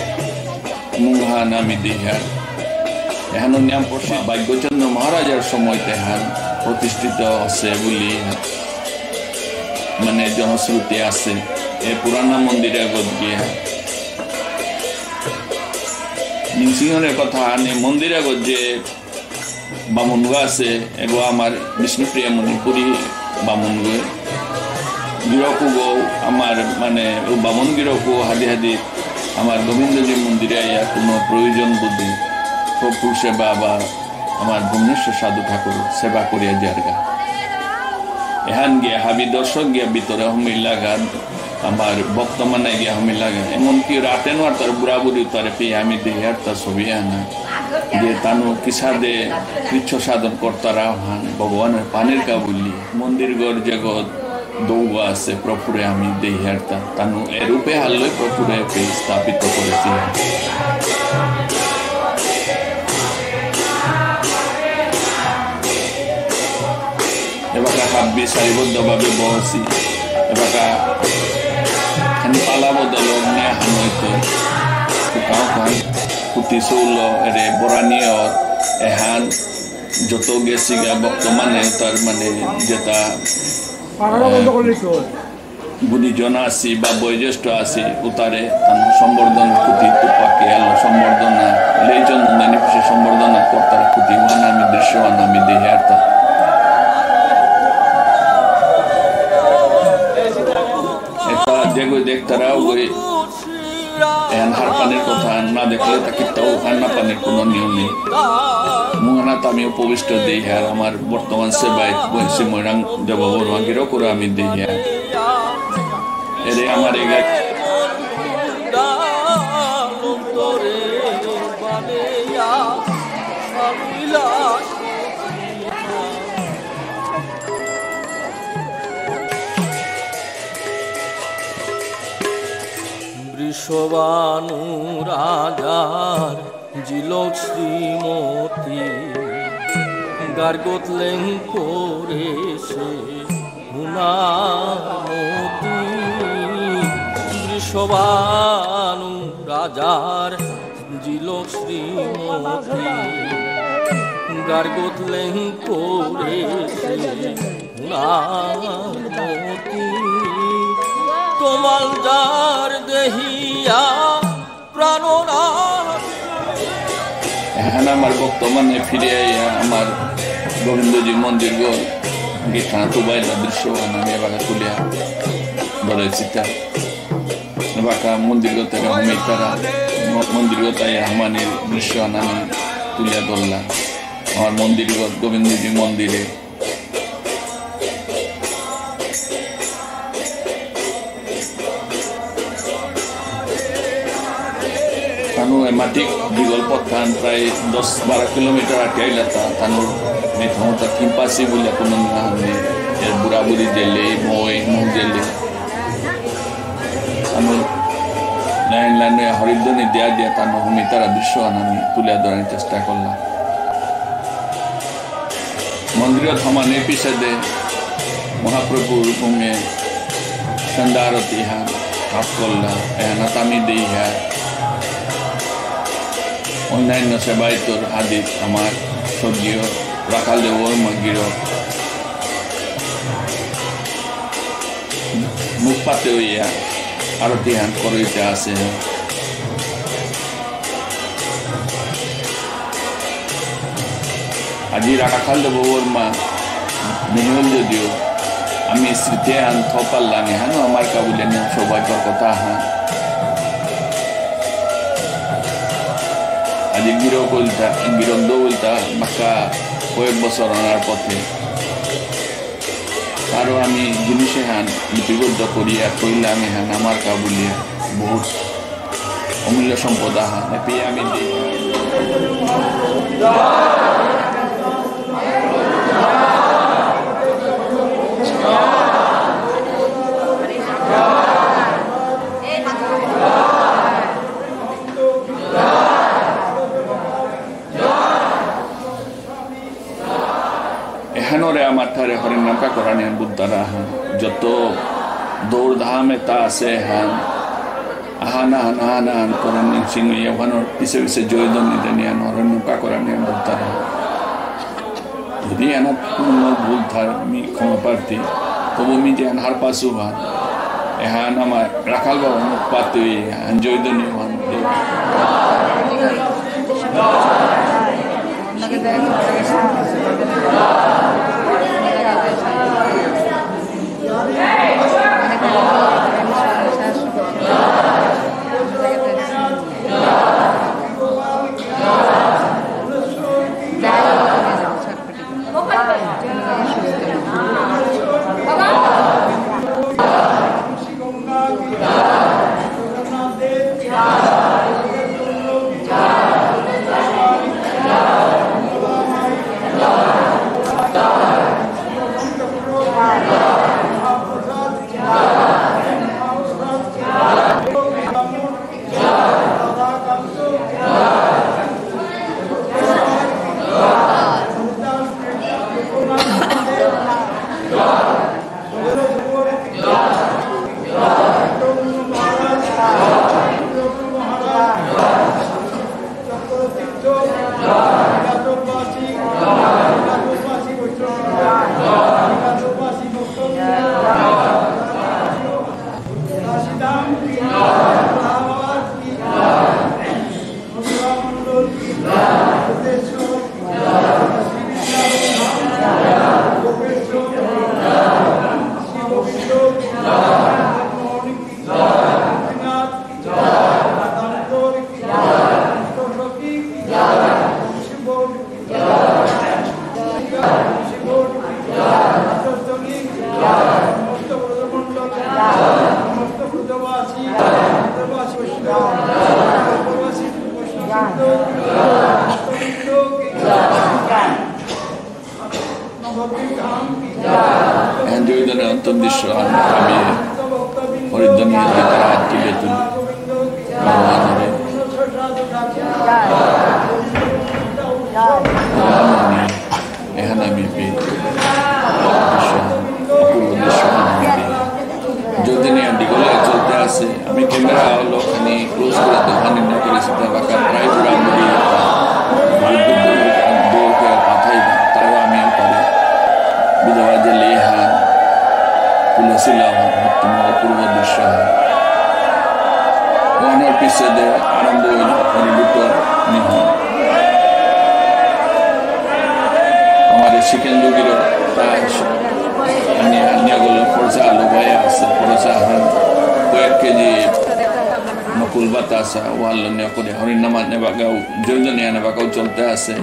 Speaker 1: মুহান আমি দেহার এহানো নিয়ম পড়ছি ভাগ্যচন্দ্র মহারাজার সময় তেহান প্রতিষ্ঠিত আছে বলি মানে জনশ্রুতি আছে এই পুরানা মন্দিরে আগত গিয়া নিংসিংহনের কথা আনে মন্দিরে আগত যে বামুনগো আছে এগো আমার বিষ্ণুপ্রিয়া মণিপুরী বামুনগো গিরকু গো আমার মানে বামুন গিরকু হাদি আমার গোবিন্দজি মন্দিরে আইয়া কোনো প্রয়োজন বুদ্ধি প্রভু সেবা বা আমার ভুবনেশ্বর সাধু ঠাকুর সেবা করিয়া যারগা এহান গিয়া হাবি দর্শক গিয়া ভিতরে হমিলা গান আমার বর্তমানে গিয়া হমিলা গান এমনকি রাতে নোয়ার তার বুড়া বুড়ি তারে পেয়ে আমি দেহার তার ছবি আনা যে তানু কিসাদে কৃচ্ছ সাধন কর্তারা হান ভগবানের পানির কাবুলি মন্দির গড় জগৎ দৌবা আছে প্রভুরে আমি দেহার তানু এরূপে হাল্লই প্রভুরে স্থাপিত করেছিলেন এবাকা হাব্বি সারিবদ্ধভাবে বহসি এবাকা পালা বদল অগ্নে হানইতো কাউ কান কুটি চৌল এরে বরানীয় এহান যত গেছি গা বর্তমানে তার মানে যেটা গুণীজন আছি বা বয়োজ্যেষ্ঠ আছি উতারে সম্বর্ধনা কুটি তুপাকে এলো সম্বর্ধনা লেজন নির্বিশে সম্বর্ধনা কর্তার কুটি ওয়ান আমি দৃশ্যওয়ান আমি দেহে আর্তা দেখতারাও হার পানির কথা না দেখলে তাকে তাও হান্না পানির কোনো নিয়ম নেই মুহানা তো আমি উপবিষ্ট দিই আর আমার বর্তমান সেবায় বলছি ময়রাং দেববর্মাগিরও করে আমি দিই এরে আমার এগায়
Speaker 10: বৃষবানু রাজার জিলক শ্রীমতী গার্গতলেং করে সে হুনামতি বৃষবানু রাজার জিলক শ্রীমতী গার্গতলেং করে সে হুনামতি তোমাল যার দেহিয়া প্রাণনাথ
Speaker 1: এখন আমার বর্তমানে ফিরে আইয়া আমার গোবিন্দজি মন্দির গো গিয়ে তো বাইলা দৃশ্য আমি এবার তুলিয়া ধরেছি তা এবার মন্দির গতে আমি তারা মন্দির গতায় আমানের দৃশ্য আমি তুলিয়া ধরলাম আমার মন্দির গোবিন্দজি মন্দিরে মাটি দীঘল পথ প্রায় 10-12 কিলোমিটার আগে আইলা তানুর Ni thong ta thimpasi bulia kunung nahne ya buraburi jele moi mo jele anu line লাইনে হরিদ্বনি দেয়া দিয়ে তার নহমিতার দৃশ্য আমি তুলে ধরার চেষ্টা করলাম মন্দির থমা নেপিসেদে মহাপ্রভু রূপে সন্ধ্যারতি হ্যাঁ হাফ করলা নাতামি দেই হ্যাঁ অন্যান্য সেবায়িতর আদি আমার স্বর্গীয় রাখাল দেবর মন্দির মুখ পাতে হইয়া আরতি হান করিতে আসে আজি রাখাল দেবর মা নিহল যদিও আমি স্মৃতি হান থপাল্লাম হানো আমার কাবুলে নিয়ে সৌভাগ্যর কথা হান আজি গিরন্দ বলতা বাক্কা কয়েক বছর আনার পথে আরও আমি জিনিসে হান লিপিবদ্ধ করিয়া কইলাম হান আমার কাবুলিয়া বহুত অমূল্য সম্পদ হান পেয়ে আমি দিই এখানরে আমার ঠারে হরিনামকা করানি বুদ্ধারা হান যত দৌড়ধামে তা আছে হান আহান করেন সিং ওখানোর পিছে পিছে জয়দন নিতে নিয়ে হরিনামকা করানি বুদ্ধারা যদি এনার কোনো ভুল থার আমি ক্ষমা প্রার্থী তবু আমি যে হার পাশু হান এহান আমার রাখাল বাবা মুখ পাতে হান জয়দনীয় হান জয়দনের অন্তর্দৃশ্য আমি হরিদ্বনীয় তারা হাত তুলে তুলি এখানে আমি পেয়ে অপূর্ব দৃশ্য যদি নিয়ে ডিগলায় চলতে আসে আমি ক্যামেরা হলো খানি ক্লোজ করে দোকান নির্ণয় করেছি বাঁকা প্রায় পুরামুড়ি দৌড়কে মাথায় তারও আমি পারি বিধবা যে লেহান তুলসিলাম তোমার অপূর্ব দৃশ্য হয় ওনার পিছিয়ে আনন্দ পরিবৃত নিহ আমার শিকেন্দ্রগির আনিয়াগুলো খরচা আলু ভাইয়া আছে খরচা কয়েক কেজি নকুল বাতাসা ওয়াল করে হরিনামা নেবাগাও জয়জনিয়া নেবাগাও চলতে আছে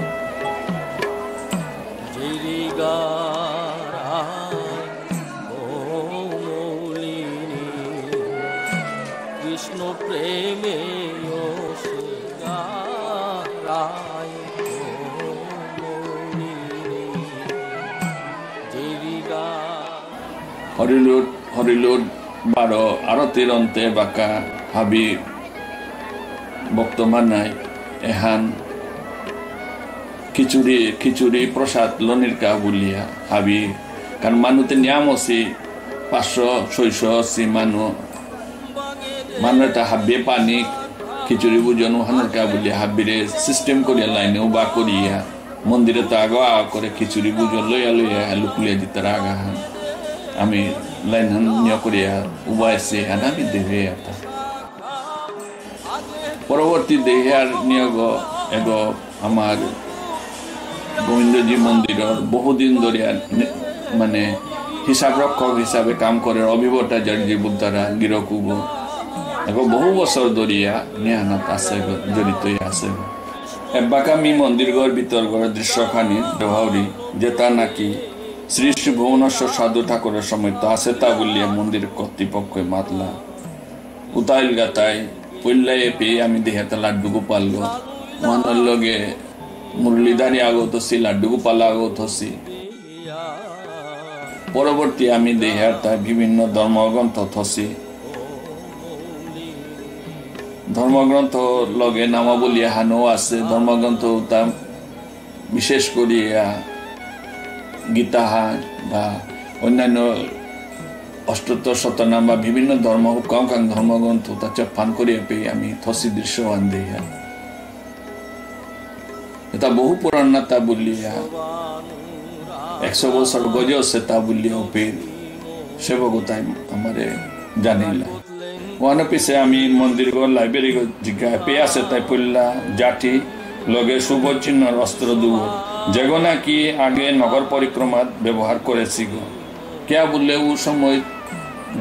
Speaker 10: কৃষ্ণ প্রেমে
Speaker 1: হরিলুট 12 আরতির অন্তে বাঁকা হাবি বর্তমান নাই এহান খিচুড়ি প্রসাদ লনিরকা বলিয়া হাবি কারণ মানুতে নিয়ম আছে 500-600 মানুষ এটা হাবি পানি খিচুড়ি বুঝন হানকা বলিয়া হাবিরে সিস্টেম করিয়া লাইনে উবা করিয়া মন্দিরে তো আগা করে খিচুড়ি বুঝন লইয়া লুকুলিয়া দিতে আগা হান আমি লাইন হান নিয়া করিয়া উবা এসে হান আমি দেহে এটা পরবর্তী দেহার নিয়োগ এগো আমার গোবিন্দজি মন্দিরের বহুদিন ধরে মানে হিসাব রক্ষক হিসাবে কাম করে অভিভট্টাচার্য বুদ্ধারা গিরকুব এবং বহু বছর ধরিয়া নিহানাত আছে জড়িত আছে এবাকামি মন্দিরগড় ভিতরগড় দৃশ্যখানি দেহাউরি যেটা নাকি শ্রী শ্রী ভুবনেশ্বর সাধু ঠাকুরের সময় তো আছে তা বলিয়া মন্দির কর্তৃপক্ষ মাতলা উতাইল গাতায় পল্লায় পেয়ে আমি দেহাতে লাড্ডু গোপাল মহানের লগে মুরলীধারী আগত হচ্ছি লাড্ডু গোপাল আগত হচ্ছি পরবর্তী আমি দেহার তাই বিভিন্ন ধর্মগ্রন্থ থসি ধর্মগ্রন্থ লগে নামাবলী হানো আছে ধর্মগ্রন্থ তা বিশেষ করিয়া গীতা বা অন্যান্য অষ্টোত্তর শতনাম বা বিভিন্ন ধর্ম কাউ ধর্মগ্রন্থ তা চপ্পান করিয়া পেয়ে আমি থসি দৃশ্যবান দেহা এটা বহু পুরানা তা বলিয়া 100 বছর গজ আছে তা বলিয়া পেয়ে সেবকতায় আমারে জানিলা ওয়ান পিছে আমি মন্দির লাইব্রেরি জিজ্ঞা পেয়ে আছে তাই পড়লা জাতি লগে সুবচিহ্ন অস্ত্র দুব যেগো নাকি আগে নগর পরিক্রমা ব্যবহার করেছি গো কেয়া বললে ও সময়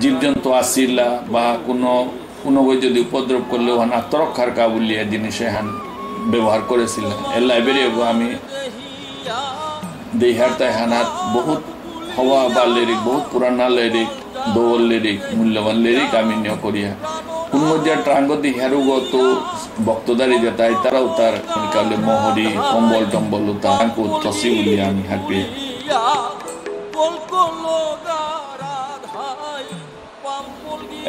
Speaker 1: জীবজন্তু আসিলা বা কোনো বই যদি উপদ্রব করলে ওখানে আত্মরক্ষার কা বলিয়া জিনিস হান ব্যবহার করেছিলাম এর লাইব্রেরি আমি দেহার তাই হানাত বহুত হওয়া বা লিরিক বহুত পুরানা লিরিক দৌল লিরিক মূল্যবান লিরিক আমি নিয়ে করিয়া কোন মধ্যে ট্রাঙ্গ দিহারু গত বক্তদারি যেতাই তারাও তার কালে মহরি কম্বল টম্বল তাকে তসি বলিয়া আমি হাঁটবে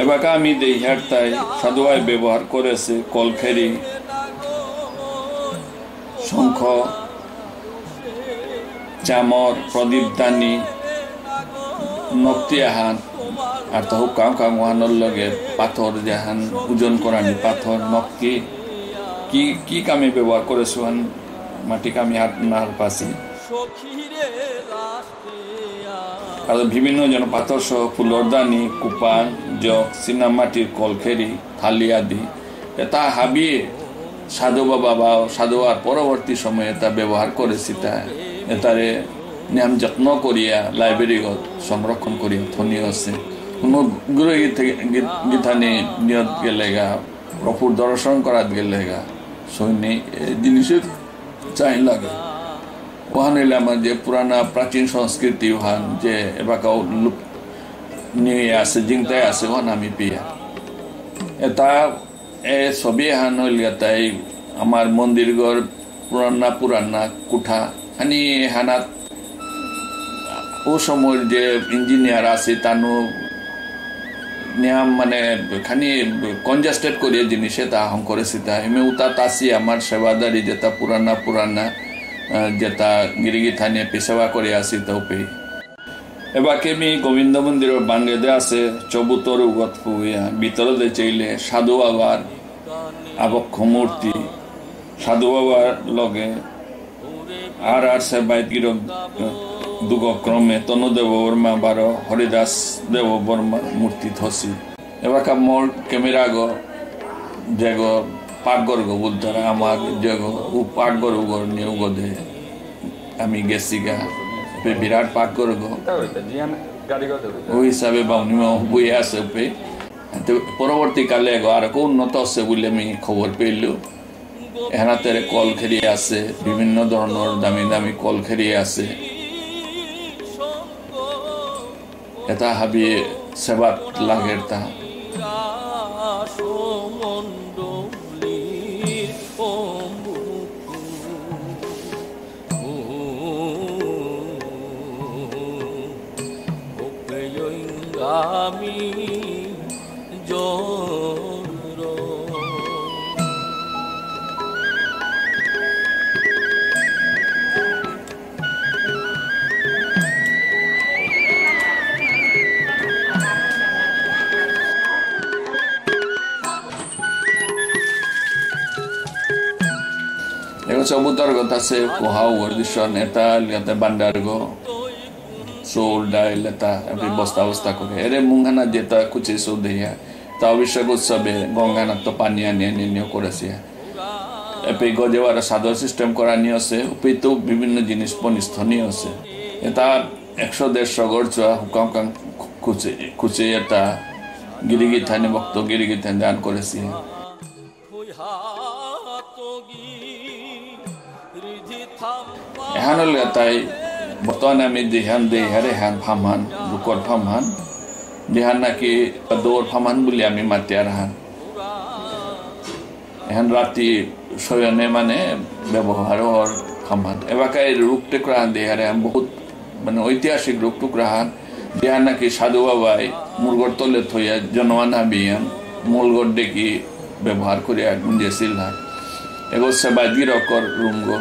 Speaker 1: এবার আমি দেহার তাই সাধুয়ায় ব্যবহার করেছে কলখেরি শঙ্খ চামর প্রদীপদানি নক্তিয়াহান আর তো কাউ ওহানোর লগে পাথর জাহান ওজন করানি পাথর নক্কি কি কামে ব্যবহার করেছো মাটি কামি হাত নার পাশে আর বিভিন্ন জন পাথর সহ ফুলর দানি কুপান জগ চিনামাটির কলখেরি থালি আদি এটা হাবিয়ে সাধু বাবা বা সাধুয়ার পরবর্তী সময়ে তা ব্যবহার করেছি তা এটারে নিয়ম যত্ন করিয়া লাইব্রেরি সংরক্ষণ করিয়া থনীয় আছে কোনো গুরু গীতানি নিয়ত গেলেগা প্রভুর দর্শন করাত গেলেগা সৈনিক জিনিসের চাই লাগে ওহান হইলে আমার যে পুরানা প্রাচীন সংস্কৃতি ওহান যে এবাকাও লুপ নিয়ে আছে জিংতায় আছে ওহান আমি পিয়া এটা ছবি হান হইলে তাই আমার মন্দিরগড় পুরানা কুঠা খানি হানাত ও সময়ের যে ইঞ্জিনিয়ার আছে তানো নিয়ম মানে খানি কনজাস্টেড করিয়া জিনিসে তা আহং করেছি তা এমে উতা তাসি আমার সেবাদারি যেটা পুরানা যেটা গিরিগি থানিয়ে পেশাবা করে আসি তাও পেয়ে এবাকে আমি গোবিন্দ মন্দিরের বাঙ্গেদে আছে চবুতর উগত ফুয়া ভিতরে চাইলে সাধু বাবার আবক্ষ মূর্তি সাধু বাবার লগে আর সেবায়ত গিরক দুগক্রমে তনুদেব বর্মা 12 হরিদাস দেব বর্মা মূর্তি থসি এবাকা মোর ক্যামেরা গো যেগো পাকগর গো বুদ্ধারা আমার যেগো ও পাকগর উগর নিয়ে উগদে আমি গেছি গা বিরাট পাকগর গো ওই হিসাবে বাউনিমা বইয়ে আছে পে পরবর্তীকালে গো আর উন্নত আছে বলে আমি খবর পেলো এহানাতে কল খেরিয়ে আছে বিভিন্ন ধরনের দামি কল খেরিয়ে আছে এটা হাবি সেবাত লাগের তা Sabutar kata se kohau wardishon eta lihat bandargo soul dai leta every bosta kore ere mungana jeta kuche so deya ta অভিষেক উৎসবে গঙ্গানাথ তো পানি আনিয়ে করেছে এপে গজেওয়ার সাদর সিস্টেম করা নিয়ে আছে উপে তো বিভিন্ন জিনিস পনিস্থনীয় আছে এটা 100-150 গড়চা হুকাম খুচে এটা গিরিগি থানে ভক্ত গিরিগি থানে দান করেছে এহানল তাই বর্তমানে আমি দেহান দেহারে হান ফামান রুকর ফামান দেহান নাকি দৌড় ফামান বলে আমি মাতি আরহান এখন রাতি শয়নে মানে ব্যবহার ফামান এবাকাই রূপ টুকরাহান দেহারে বহুত মানে ঐতিহাসিক রূপ টুকরাহান দেহান নাকি সাধু বাবাই মুরগর তলে থইয়া জনমান হাবিয়ান মূলগর ডেকি ব্যবহার করিয়া গুঞ্জেছিল হান এগো সেবাজি রকর রুমগো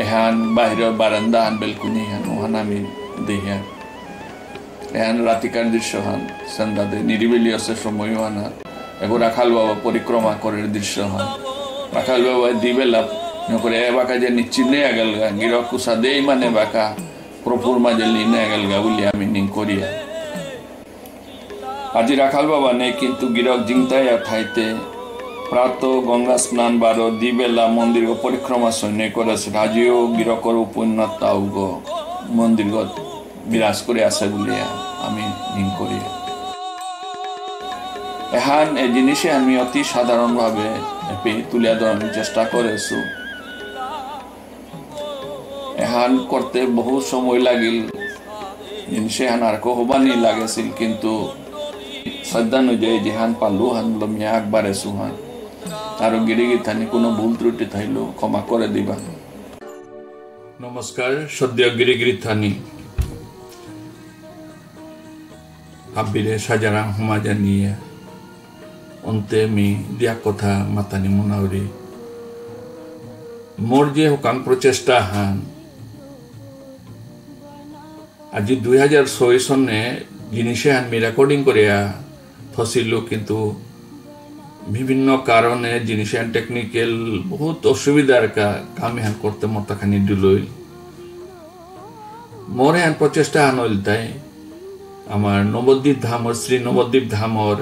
Speaker 1: এহান বাহির বারান্দা হান বেলকুনি হান ওহান আমি দেহিয়া এহান রাতিকার দৃশ্য হান সন্ধ্যাতে নিরিবিলি আছে সময় হান এগো রাখাল বাবা পরিক্রমা করার দৃশ্য হান রাখাল বাবা দিবেলা করে এবাকা যে নিশ্চিন্নে আগেল গা গিরক কুসা দেই মানে বাকা প্রপুর মাঝে লিনে আগেল গা বলি আমি নিং করিয়া আজি রাখাল বাবা নেই কিন্তু গিরক জিংতাইয়া থাইতে প্রাত গঙ্গা স্নান বারো দিবেলা মন্দির পরিক্রমা সৈন্য করেছে আজিও গিরকর উপন্যাস তাউগ মন্দির বিরাজ করে আছে বলিয়া আমি নিং করিয়া এহান এই জিনিসে আমি অতি সাধারণ ভাবে তুলিয়া ধরার চেষ্টা করেছি এহান করতে বহু সময় লাগিল জিনিসে হান আর হবানি লাগেছিল কিন্তু শ্রদ্ধানুযায়ী যেহান পালু হান লমিয়া একবারে সুহান আরো গিরিগি থানি কোনো ভুল ত্রুটি থাইলো ক্ষমা করে দিবা নমস্কার সদ্য গিরিগিরি থানি হাবিরে সাজারা হুমাজা নিয়ে অন্তে মি দিয়া কথা মাতানি মুনাউরি মোর যে হুকাম প্রচেষ্টা হান আজি 2006 সনে জিনিসে হান মি রেকর্ডিং করিয়া ফসিল কিন্তু বিভিন্ন কারণে জিনিসে টেকনিক্যাল বহুত অসুবিধার কামে হান করতে মতাখানি দিলই মোরে হান প্রচেষ্টা হান হইল তাই আমার নবদ্বীপ ধামর শ্রী নবদ্বীপ ধামর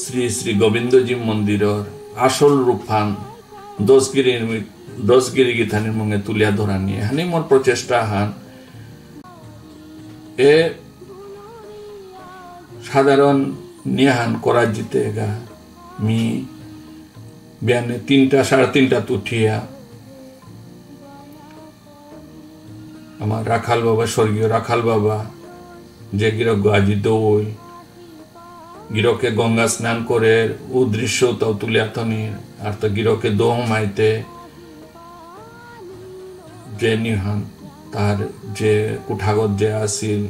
Speaker 1: শ্রী শ্রী গোবিন্দজি মন্দিরর আসল রূপান দশগিরি গীতানির মুখে তুলিয়া ধরা নিয়ে হানি মোর প্রচেষ্টা হান এ সাধারণ নিহান করা জিতে গা মি বিয়ানে 3টা 3:30 উঠিয়া আমার রাখাল বাবা স্বর্গীয় রাখাল বাবা যে গিরক আজি দৌই গিরকে গঙ্গা স্নান করে ও দৃশ্য তাও তুলিয়া থনির আর তো গিরকে দোহ মাইতে যে নিহান তার যে কুঠাগত যে আসিল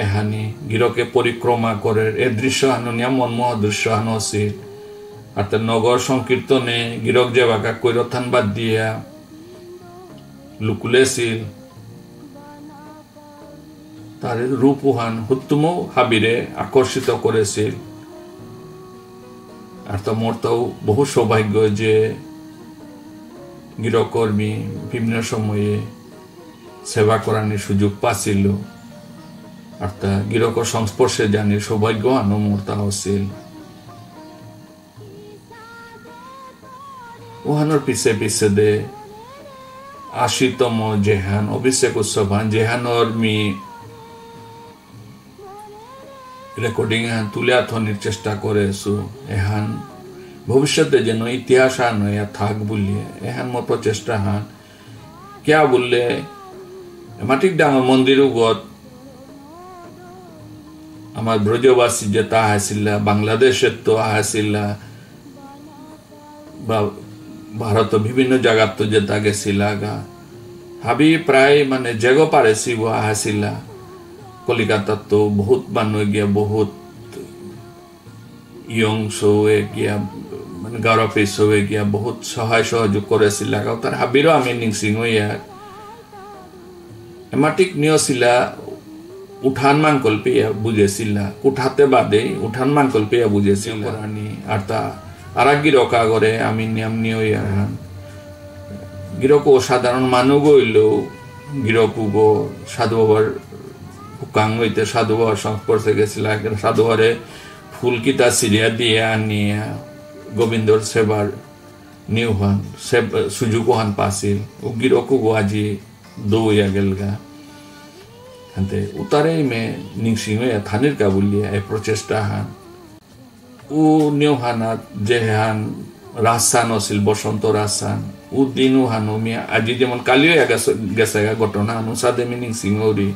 Speaker 1: এহানি গিরকে পরিক্রমা করে এ দৃশ্য হানুনিয়া মনমোহ দৃশ্য হানো আসিল আর তার নগর সংকীর্তনে গিরক যে বাঁকা কৈরথান বাদ দিয়া লুকুলেছিল তার রূপহান হুত্তুম হাবিরে আকর্ষিত করেছিল আর তো মোর তো বহু সৌভাগ্য যে গৃহকর্মী বিভিন্ন সময়ে সেবা করানোর সুযোগ পাচ্ছিল আর তা গৃহকর সংস্পর্শে জানির সৌভাগ্য আনো মোর তা হচ্ছিল ওহানোর পিছে পিছে দে 80তম জেহান অভিষেক উৎসব হান জেহানোর মি রেকর্ডিং হান তুলিয়া থনির চেষ্টা করেছো এহান ভবিষ্যতে যেন ইতিহাস হান হইয়া থাক বলিয়ে এহান মোর প্রচেষ্টা হান কিয়া বললে মাটিক ডাঙর মন্দির উগত আমার ব্রজবাসী যে তা হাসিল্লা বাংলাদেশের তো হাসিল্লা বা ভারত বিভিন্ন জায়গাত তো যেতা গেছিলা গা হাবি প্রায় মানে জেগো পারেছি হাসিলা কলিকাতা তো বহুত মানুষ গিয়া বহুত ইয়ং শোয়ে গিয়া মানে গৌরবে শোয়ে গিয়া বহুত সহায় সহযোগ করেছিলা গা তার হাবিরও আমি নিংসিং হইয়া এমাটিক নিয়ছিলা উঠান মাংকল পেয়া বুঝেছিলা উঠাতে বাদে উঠান মাংকল পেয়া বুঝেছিল আর তা আর গিরক আগরে আমি নিয়ম নিয়ে হান গিরক সাধারণ মানুষ গইল গিরক গো সাধু বাবার হুকাং হইতে সাধু বাবার সংস্পর্শে গেছিল সাধু বাবারে ফুল কিতা সিরিয়া দিয়ে আনিয়া গোবিন্দর সেবার নিউ হন সুযোগ হন পাছিল ও গিরক গো আজি দৌয়া গেলগা হাতে উতারে মে নিংসিং থানির কাবুলিয়া এ প্রচেষ্টা হান ও নিউ হানাত যে হান রাসান আছিল বসন্ত রাসান ও দিনও হানো মিয়া আজি যেমন কালিও গেছে ঘটনা অনুসাদে মিনিং সিংহরি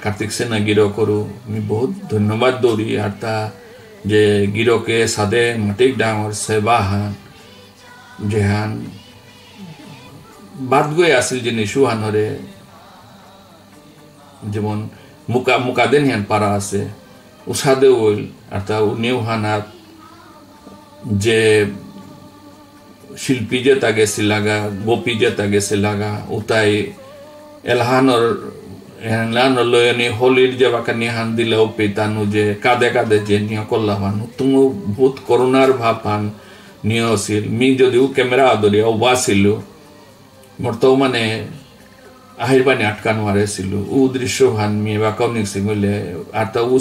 Speaker 1: কার্তিক সেনা গিরো করু আমি বহুত ধন্যবাদ দৌড়ি আর তা যে গিরোকে সাদে মাটিক ডাঙর সেবা হান যে হান বাদ গই আসিল জিনিস হানরে যেমন মুকাদেন হান পারা আছে উসাদে ওইল আর তা নিউ হানাত যে শিল্পী যে তা গেছে লাগা গোপী যে তা গেছে লাগা উতাই এলহানর লয়নি হোলির যে বাকানি হান দিলেও পেতানু যে কাঁদে কাঁদে যে নিয়ে করলা হান তুমি বহুত করুণার ভাব হান নিয়ে আসিল মি যদিও ক্যামেরা আদরি বাসিল মোর তো মানে আহিরবানি আটকানো মারেছিল ও দৃশ্য হান মেয়ে বাকাও নিকসি হইলে আর তা ও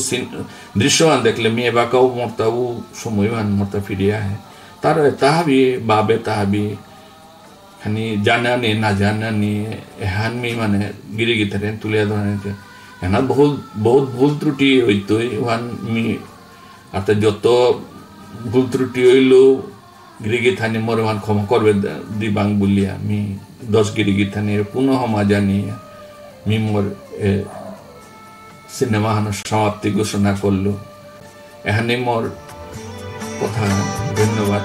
Speaker 1: দৃশ্য হান দেখলে মেয়ে বাকাও মরতা ও সময় হান মরতা ফিরিয়ে আহে তার তাহাবি বাবে তাহাবি খানি জানানি না জানানি এহান মি মানে গিরি গিতারে তুলে ধরে এনা বহুত বহুত ভুল ত্রুটি হইতো ওহান মি আর তা যত ভুল ত্রুটি হইল গিরি গিথানি মোর ওহান ক্ষমা করবে দিবাং বলিয়া মি 10 গিরি গিথানির পুনঃ মা জানিয়া মি মোর সিনেমা হান সমাপ্তি ঘোষণা করলো এখানে মোর কথা ধন্যবাদ।